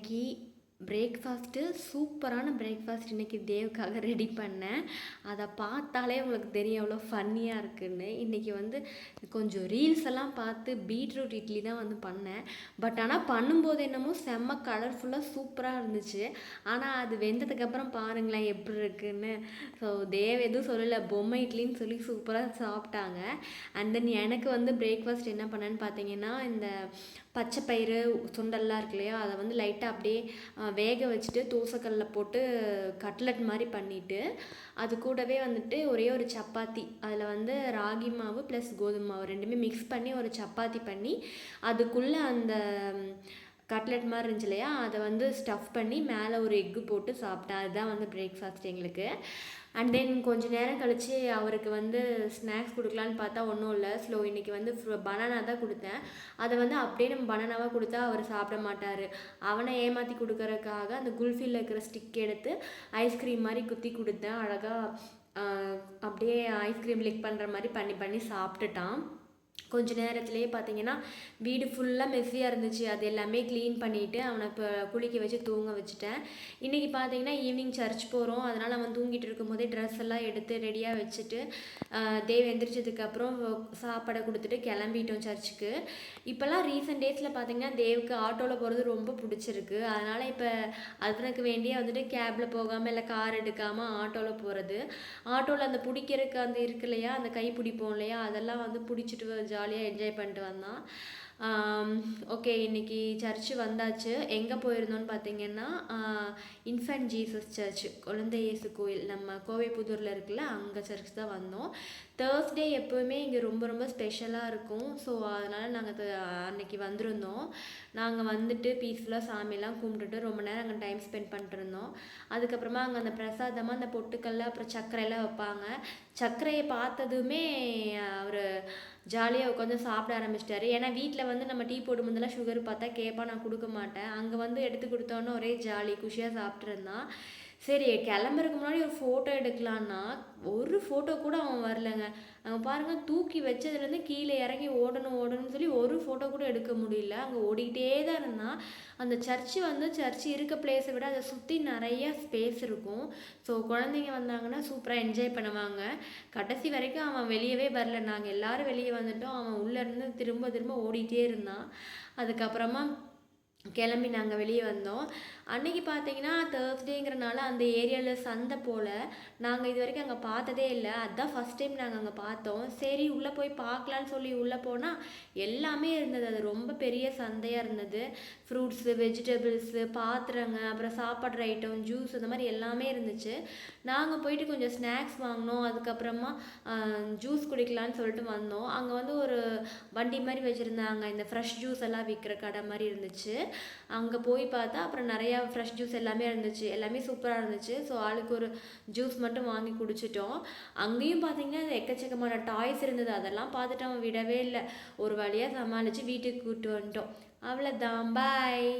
இன்னைக்கு பிரேக்ஃபாஸ்ட்டு சூப்பரான பிரேக்ஃபாஸ்ட் இன்னைக்கு தேவுக்காக ரெடி பண்ணேன். அத பார்த்தாலே உங்களுக்கு தெரியும் எவ்வளோ ஃபன்னியா இருக்குன்னு. இன்னைக்கு வந்து கொஞ்சம் ரீல்ஸ் எல்லாம் பார்த்து பீட்ரூட் இட்லி தான் வந்து பண்ணேன். பட் ஆனா பண்ணும்போது என்னமோ செம்ம கலர்ஃபுல்லா சூப்பரா இருந்துச்சு. ஆனா அது வெந்ததுக்கப்புறம் பாருங்களேன் எப்படி இருக்குன்னு. ஸோ தேவ் எதுவும் சொல்லல. பொம்மை இட்லின்னு சொல்லி சூப்பரா சாப்பிட்டாங்க. அண்ட் தென் எனக்கு வந்து பிரேக்ஃபாஸ்ட் என்ன பண்ணேன்னு பார்த்தீங்கன்னா, இந்த பச்சை பயிறு சுண்டல்லாம் இருக்கு இல்லையா, அதை வந்து லைட்டாக அப்படியே வேக வச்சுட்டு தோசைக்கல்ல போட்டு கட்லட் மாதிரி பண்ணிவிட்டு அது கூடவே வந்துட்டு ஒரே ஒரு சப்பாத்தி, அதில் வந்து ராகி மாவு ப்ளஸ் கோதுமை மாவு ரெண்டுமே மிக்ஸ் பண்ணி ஒரு சப்பாத்தி பண்ணி அதுக்குள்ளே அந்த கட்லெட் மாதிரி இருந்துச்சு இல்லையா, அதை வந்து ஸ்டஃப் பண்ணி மேலே ஒரு எக்கு போட்டு சாப்பிட்டேன். அதுதான் வந்து பிரேக்ஃபாஸ்ட் எங்களுக்கு. அண்ட் தென் கொஞ்சம் நேரம் கழித்து அவருக்கு வந்து ஸ்நாக்ஸ் கொடுக்கலான்னு பார்த்தா ஒன்றும் இல்லை. இன்றைக்கி வந்து பனானா தான் கொடுத்தேன். அதை வந்து அப்படியே நம்ம பனானாவாக கொடுத்தா அவர் சாப்பிட மாட்டார். அவனை ஏமாற்றி கொடுக்கறதுக்காக அந்த குல்ஃபியில் இருக்கிற ஸ்டிக் எடுத்து ஐஸ்கிரீம் மாதிரி குத்தி கொடுத்தேன். அழகாக அப்படியே ஐஸ்கிரீம் லிக் பண்ணுற மாதிரி பண்ணி பண்ணி சாப்பிட்டுட்டான். கொஞ்ச நேரத்துலேயே பார்த்தீங்கன்னா வீடு ஃபுல்லாக மெஸ்ஸியாக இருந்துச்சு. அது எல்லாமே க்ளீன் பண்ணிவிட்டு அவனை இப்போ குளிக்க வச்சு தூங்க வச்சுட்டேன். இன்றைக்கி பார்த்தீங்கன்னா ஈவினிங் சர்ச் போகிறோம். அதனால் அவன் தூங்கிட்டு இருக்கும்போதே ட்ரெஸ் எல்லாம் எடுத்து ரெடியாக வச்சுட்டு தேவ் எந்திரிச்சதுக்கப்புறம் சாப்பாடை கொடுத்துட்டு கிளம்பிட்டோம் சர்ச்சுக்கு. இப்போல்லாம் ரீசெண்ட் டேஸில் பார்த்தீங்கன்னா தேவுக்கு ஆட்டோவில் போகிறது ரொம்ப பிடிச்சிருக்கு. அதனால் இப்போ அதற்கு வேண்டியே வந்துட்டு கேபில் போகாமல் இல்லை கார் எடுக்காமல் ஆட்டோவில் போகிறது. ஆட்டோவில் அந்த பிடிக்கிறதுக்கு அந்த இருக்கு இல்லையா, அந்த கை பிடிப்போம் இல்லையா, அதெல்லாம் வந்து பிடிச்சிட்டு ஜாலியாக என்ஜாய் பண்ணிட்டு வந்தான். ஓகே, இன்றைக்கி சர்ச்சு வந்தாச்சு. எங்கே போயிருந்தோன்னு பார்த்தீங்கன்னா இன்ஃபென்ட் ஜீசஸ் சர்ச், குழந்தை இயேசு கோயில், நம்ம கோவைப்புதூரில் இருக்குல்ல, அங்கே சர்ச் தான் வந்தோம். தேர்ஸ்டே எப்போவுமே இங்கே ரொம்ப ரொம்ப ஸ்பெஷலாக இருக்கும். ஸோ அதனால் நாங்கள் அன்னைக்கு வந்திருந்தோம். நாங்கள் வந்துட்டு பீஸ்ஃபுல்லாக சாமியெல்லாம் கும்பிட்டுட்டு ரொம்ப நேரம் அங்கே டைம் ஸ்பெண்ட் பண்ணிட்டுருந்தோம். அதுக்கப்புறமா அங்கே அந்த பிரசாதமாக அந்த பொட்டுக்கல்ல அப்புறம் சர்க்கரையெல்லாம் வைப்பாங்க. சர்க்கரையை பார்த்ததுமே அவர் ஜாலியாக உட்காந்து சாப்பிட ஆரம்பிச்சிட்டாரு. ஏன்னா வீட்டில் வந்து நம்ம டீ போடும் போதெல்லாம் சுகர் பார்த்தா கேட்பா, நான் கொடுக்க மாட்டேன். அங்கே வந்து எடுத்து கொடுத்தோன்னே ஒரே ஜாலி குஷியாக சாப்பிட்ருந்தான். சரி கிளம்புறதுக்கு முன்னாடி ஒரு ஃபோட்டோ எடுக்கலான்னா ஒரு ஃபோட்டோ கூட அவன் வரலைங்க. அங்கே பாருங்கள், தூக்கி வச்சதுலேருந்து கீழே இறங்கி ஓடணும்னு சொல்லி ஒரு ஃபோட்டோ கூட எடுக்க முடியல. அங்கே ஓடிக்கிட்டே தான் இருந்தான். அந்த சர்ச்சு இருக்க பிளேஸை விட அதை சுற்றி நிறையா ஸ்பேஸ் இருக்கும். ஸோ குழந்தைங்க வந்தாங்கன்னா சூப்பராக என்ஜாய் பண்ணுவாங்க. கடைசி வரைக்கும் அவன் வெளியவே வரல. நாங்கள் எல்லோரும் வெளியே வந்துட்டோம். அவன் உள்ளேருந்து திரும்ப திரும்ப ஓடிட்டே இருந்தான். அதுக்கப்புறமா கிளம்பி நாங்கள் வெளியே வந்தோம். அன்றைக்கி பார்த்தீங்கன்னா தேர்ஸ்டேங்கிறனால அந்த ஏரியாவில் சந்தை போல் நாங்கள் இது வரைக்கும் அங்கே பார்த்ததே இல்லை. அதுதான் ஃபஸ்ட் டைம் நாங்கள் அங்கே பார்த்தோம். சரி உள்ளே போய் பார்க்கலான்னு சொல்லி உள்ளே போனால் எல்லாமே இருந்தது. அது ரொம்ப பெரிய சந்தையாக இருந்தது. ஃப்ரூட்ஸு, வெஜிடபிள்ஸு, பாத்திரங்க, அப்புறம் சாப்பாடுற ஐட்டம், ஜூஸ், இந்த மாதிரி எல்லாமே இருந்துச்சு. நாங்கள் போயிட்டு கொஞ்சம் ஸ்நாக்ஸ் வாங்கினோம். அதுக்கப்புறமா ஜூஸ் குடிக்கலான்னு சொல்லிட்டு வந்தோம். அங்கே வந்து ஒரு வண்டி மாதிரி வச்சுருந்தாங்க. இந்த ஃப்ரெஷ் ஜூஸ் எல்லாம் விற்கிற கடை மாதிரி இருந்துச்சு. அங்கே போய் பார்த்தா அப்புறம் நிறையா ஃப்ரெஷ் ஜூஸ் எல்லாமே இருந்துச்சு. எல்லாமே சூப்பராக இருந்துச்சு. ஸோ ஆளுக்கு ஒரு ஜூஸ் மட்டும் வாங்கி குடிச்சிட்டோம். அங்கேயும் பார்த்தீங்கன்னா எக்கச்சக்கமான டாய்ஸ் இருந்தது. அதெல்லாம் பார்த்துட்டு அவன் விடவே இல்லை. ஒரு வழியாக சமாளித்து வீட்டுக்கு கூப்பிட்டு வந்துட்டோம். அவ்வளோதான், பாய்.